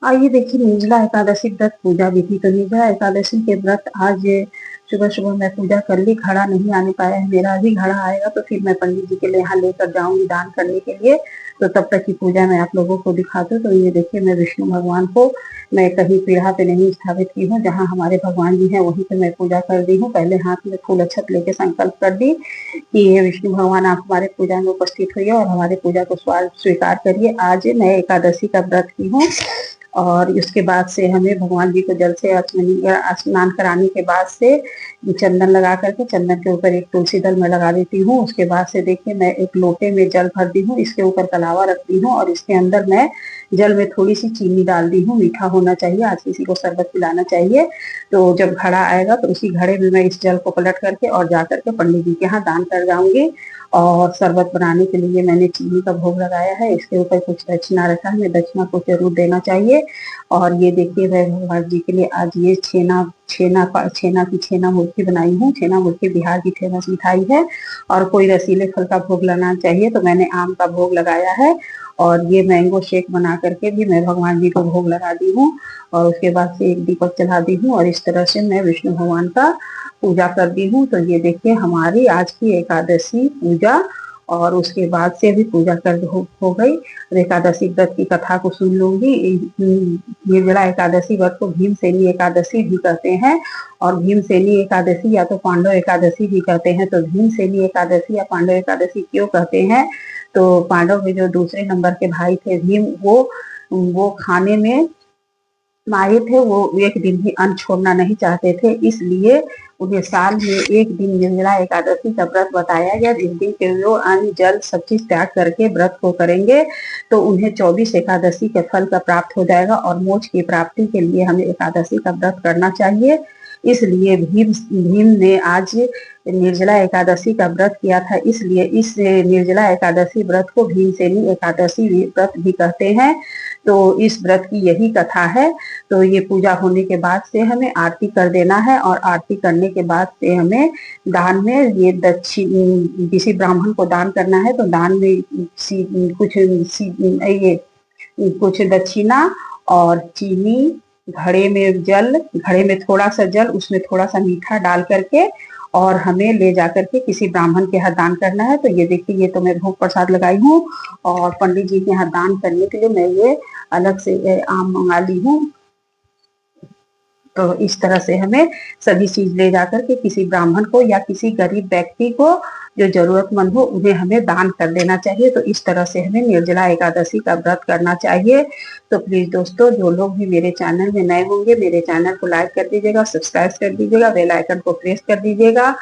आइए देखिए निर्जला एकादशी व्रत पूजा विधि। तो निर्जला एकादशी के व्रत आज सुबह सुबह मैं पूजा कर ली। घड़ा नहीं आने पाया है मेरा, अभी घड़ा आएगा तो फिर मैं पंडित जी के लिए यहाँ लेकर जाऊंगी दान करने के लिए। तो तब तक की पूजा मैं आप लोगों को दिखा दूं। तो ये देखिए मैं विष्णु भगवान को मैं कहीं पीढ़ा पे नहीं स्थापित की हूँ, जहाँ हमारे भगवान जी हैं वहीं पे मैं पूजा कर दी हूँ। पहले हाथ में फूल अक्षत लेके संकल्प कर दी कि हे विष्णु भगवान आप हमारे पूजा में उपस्थित होइए और हमारे पूजा को स्वीकार करिए। आज मैं एकादशी का व्रत की हूँ और उसके बाद से हमें भगवान जी को जल से स्नान कराने के बाद से चंदन लगा करके चंदन के ऊपर एक तुलसी दल मैं लगा देती हूँ। उसके बाद से देखिए मैं एक लोटे में जल भरती हूँ, इसके ऊपर कलावा रखती हूँ और इसके अंदर मैं जल में थोड़ी सी चीनी डाल दी हूँ। मीठा होना चाहिए, आज किसी को शरबत पिलाना चाहिए। तो जब घड़ा आएगा तो उसी घड़े में मैं इस जल को पलट करके और जा करके पंडित जी के यहाँ दान कर जाऊंगी। और शरबत बनाने के लिए मैंने चीनी का भोग लगाया है, इसके ऊपर कुछ दक्षिणा रखा है, मैं दक्षिणा को जरूर देना चाहिए। और ये देखिए मैं भगवान जी के लिए आज ये छेना की छेना मुर्की बनाई हूँ। छेना मुर्की बिहार की फेमस मिठाई है और कोई रसीले फल का भोग लगाना चाहिए तो मैंने आम का भोग लगाया है। और ये मैंगो शेक बना करके भी मैं भगवान जी को भोग लगा दी हूँ और उसके बाद से एक दीपक जला दी हूँ और इस तरह से मैं विष्णु भगवान का पूजा कर दी हूँ। तो ये देखिए हमारी आज की एकादशी पूजा और उसके बाद से अभी पूजा कर हो गई। एकादशी व्रत की कथा को सुन लूंगी। निर्जला एकादशी व्रत को भीमसेनी एकादशी भी कहते हैं और भीमसेनी एकादशी या तो पांडव एकादशी भी कहते हैं। तो भीमसेनी एकादशी या पांडव एकादशी क्यों कहते हैं? तो पांडव के जो दूसरे नंबर के भाई थे भीम, वो खाने में माहिर थे। वो एक दिन भी अन्न छोड़ना नहीं चाहते थे, इसलिए उन्हें साल में एक दिन निर्जला एकादशी का व्रत बताया गया, जिस दिन के वो अन्न जल सब चीज त्याग करके व्रत को करेंगे तो उन्हें 24 एकादशी के फल का प्राप्त हो जाएगा और मोक्ष की प्राप्ति के लिए हमें एकादशी का व्रत करना चाहिए। इसलिए भीम ने आज निर्जला एकादशी का व्रत किया था, इसलिए इस निर्जला एकादशी व्रत को भीमसेनी एकादशी व्रत भी कहते हैं। तो इस व्रत की यही कथा है। तो ये पूजा होने के बाद से हमें आरती कर देना है और आरती करने के बाद से हमें दान में ये किसी ब्राह्मण को दान करना है। तो दान में कुछ दक्षिणा और चीनी, घड़े में जल, घड़े में थोड़ा सा जल, उसमें थोड़ा सा मीठा डाल करके और हमें ले जाकर के किसी ब्राह्मण के यहाँ दान करना है। तो ये देखिए ये तो मैं भोग प्रसाद लगाई हूँ और पंडित जी के यहाँ दान करने के लिए मैं ये अलग से आम मंगा ली हूँ। तो इस तरह से हमें सभी चीज ले जाकर के किसी ब्राह्मण को या किसी गरीब व्यक्ति को जो जरूरतमंद हो उन्हें हमें दान कर देना चाहिए। तो इस तरह से हमें निर्जला एकादशी का व्रत करना चाहिए। तो प्लीज दोस्तों, जो लोग भी मेरे चैनल में नए होंगे मेरे चैनल को लाइक कर दीजिएगा, सब्सक्राइब कर दीजिएगा, बेल आइकन को प्रेस कर दीजिएगा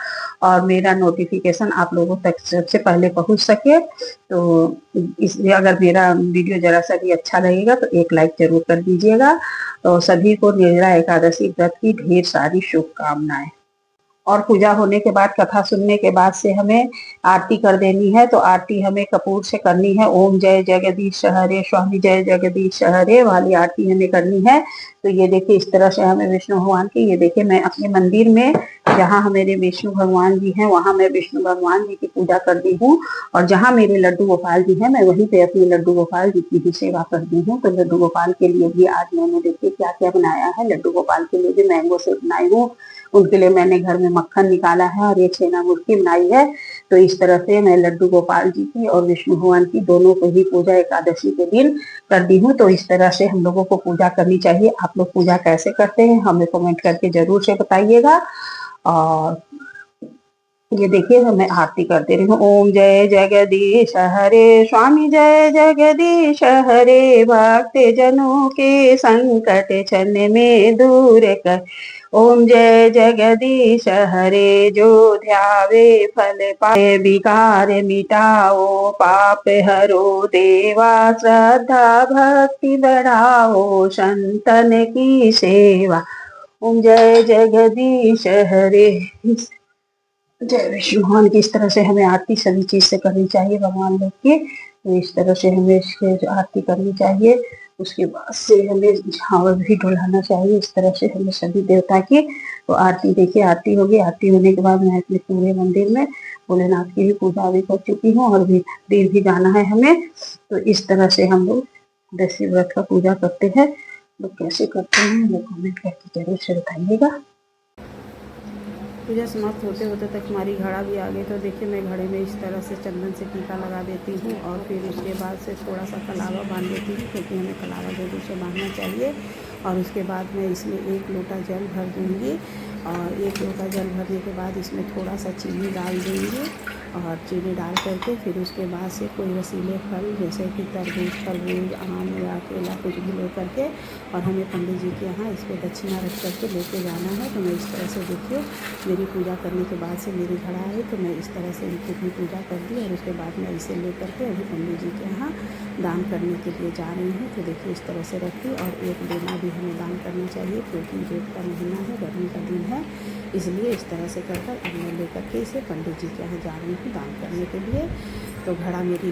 और मेरा नोटिफिकेशन आप लोगों तक सबसे पहले पहुंच सके। तो इसलिए अगर मेरा वीडियो जरा सा भी अच्छा लगेगा तो एक लाइक जरूर कर दीजिएगा। तो सभी को निर्जला एकादशी व्रत की ढेर सारी शुभकामनाएं। और पूजा होने के बाद, कथा सुनने के बाद से हमें आरती कर देनी है। तो आरती हमें कपूर से करनी है। ओम जय जगदीश हरे, स्वामी जय जगदीश हरे वाली आरती हमें करनी है। तो ये देखिए इस तरह से हमें विष्णु भगवान की, ये देखिए मैं अपने मंदिर में जहाँ मेरे विष्णु भगवान जी हैं वहां मैं विष्णु भगवान जी की पूजा कर दी हूँ और जहाँ मेरे लड्डू गोपाल जी हैं मैं वहीं पे अपने लड्डू गोपाल जी की भी सेवा कर दी हूँ। तो लड्डू गोपाल के लिए भी आज मैंने देखिए क्या क्या बनाया है। लड्डू गोपाल के लिए भी मैंगो शेक बनाई हूँ, उनके लिए मैंने घर में मक्खन निकाला है और ये छेना मुर्की बनाई है। तो इस तरह से मैं लड्डू गोपाल जी की और विष्णु भगवान की दोनों को ही पूजा एकादशी के दिन कर दी हूँ। तो इस तरह से हम लोगों को पूजा करनी चाहिए। आप लोग पूजा कैसे करते हैं हमें कमेंट करके जरूर से बताइएगा। और ये देखिए मैं आरती करते रही हूँ। ओम जय जगदीश हरे, स्वामी जय जगदीश हरे, भक्त जनों के संकट क्षण में दूर कर। ओम जय जगदीश हरे, जो ध्यावे फल पाए, विकार मिटाओ पाप हरो देवा, श्रद्धा भक्ति बढ़ाओ संतन की सेवा। ओम जय जगदीश हरे, जय विष्णु भगवान की। इस तरह से हमें आरती सभी चीज से करनी चाहिए भगवान लोग की। तो इस तरह से हमें इसके आरती करनी चाहिए। उसके बाद से हमें झावर भी डुलाना चाहिए। इस तरह से हमें सभी देवता की तो आरती, देखिए आरती होगी। आरती होने के बाद मैं अपने पूरे मंदिर में भोलेनाथ की भी पूजा भी कर चुकी हूँ और भी देर भी जाना है हमें। तो इस तरह से हम लोग दशी व्रत का पूजा करते हैं। लोग कैसे करते हैं हमें कमेंट करके जरूर से बताइएगा। पूजा समाप्त होते होते तक हमारी घड़ा भी आ गई। तो देखिए मैं घड़े में इस तरह से चंदन से टीका लगा देती हूँ और फिर उसके बाद से थोड़ा सा कलावा बांध देती हूँ, क्योंकि हमें कलावा जरूर से बांधना चाहिए। और उसके बाद मैं इसमें 1 लोटा जल भर दूँगी और 1 लोटा जल भरने के बाद इसमें थोड़ा सा चीनी डाल दूँगी और चीनी डाल करके फिर उसके बाद से कोई रसीले फल जैसे कि तरबूज, खरबूज, आम या केला कुछ भी ले करके और हमें पंडित जी के यहाँ इस पर दक्षिणा रख करके लेके जाना है। तो मैं इस तरह से देखिए मेरी पूजा करने के बाद से मेरी घड़ा आई, तो मैं इस तरह से इनकी भी पूजा कर दी और उसके बाद मैं इसे ले करके अभी पंडित जी के यहाँ दान करने के लिए जा रही हूँ। तो देखिए इस तरह से रखी और 1 देना भी हमें दान करना चाहिए, क्योंकि जेठ का महीना है, गर्मी का दिन है, इसलिए इस तरह से कर अब मैं लेकर के इसे पंडित जी के यहाँ जा रही हूँ दान करने के लिए। तो घड़ा मेरी